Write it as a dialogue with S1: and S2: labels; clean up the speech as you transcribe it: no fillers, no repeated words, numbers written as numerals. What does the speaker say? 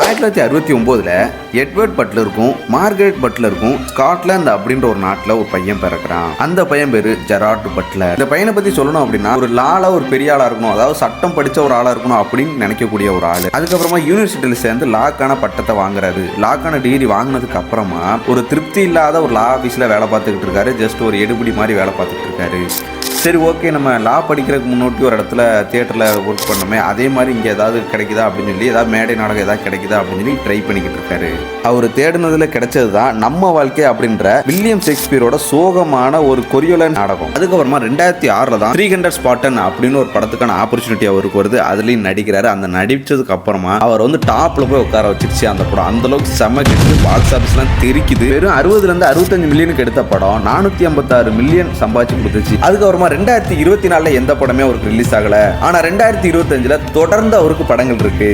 S1: 1969 Edward பட்லருக்கும் Margaret பட்லருக்கும் Scotland அப்படின்ற ஒரு நாட்டில் ஒரு பையன் பிறக்கிறான். அந்த பையன் பேரு ஜெரார்ட் பட்லர். இந்த பையனை பத்தி சொல்லணும் அப்படின்னா ஒரு லால ஒரு பெரிய ஆளா இருக்கணும், அதாவது சட்டம் படிச்ச ஒரு ஆளா இருக்கணும் அப்படின்னு நினைக்கக்கூடிய ஒரு ஆளு. அதுக்கப்புறமா யூனிவர்சிட்டியில சேர்ந்து லாக்கான பட்டத்தை வாங்குறாரு. லாக்கான டிகிரி வாங்கினதுக்கு அப்புறமா ஒரு திருப்தி இல்லாத ஒரு லா ஆஃபீஸில் வேலை பார்த்துக்கிட்டு இருக்காரு. ஜஸ்ட் ஒரு எடுபடி மாதிரி வேலை பார்த்துக்கிட்டு இருக்காரு. சரி, ஓகே, நம்ம லா படிக்கிறதுக்கு முன்னோட்டி ஒரு இடத்துல தியேட்டரில் ஒர்க் பண்ணோமே, அதே மாதிரி இங்கே ஏதாவது கிடைக்குதா அப்படின்னு சொல்லி, ஏதாவது மேடை நாடகம் ஏதாவது கிடைக்குதா அப்படின்னு சொல்லி ட்ரை பண்ணிக்கிட்டு இருக்காரு. அவர் தேடினதில் கிடைச்சது தான் நம்ம வாழ்க்கை அப்படின்ற வில்லியம் ஷேக்ஸ்பியரோட சோகமான ஒரு கொரியோலன் நாடகம். அதுக்கப்புறமா 2006 தான் 300 ஸ்பாட்டன் அப்படின்னு ஒரு படத்துக்கான ஆப்பர்ச்சுனிட்டி அவருக்கு வருது. அதுலேயும் நடிக்கிறாரு. அந்த நடிச்சதுக்கு அப்புறமா அவர் டாப்ல போய் உட்கார வச்சிருச்சு அந்த படம். அந்த அளவுக்கு செம்ம கெட்டு பாக்ஸ் ஆஃபீஸ்லாம் தெரிக்குது. வெறும் 60 to 65 மில்லியனுக்கு எடுத்த படம் 456 மில்லியன் சம்பாதிச்சு கொடுத்துச்சு. அதுக்கப்புறமா 2024 எந்த படமே அவருக்கு ரிலீஸ் ஆகல. ஆனா 2025 தொடர்ந்து அவருக்கு படங்கள் இருக்கு.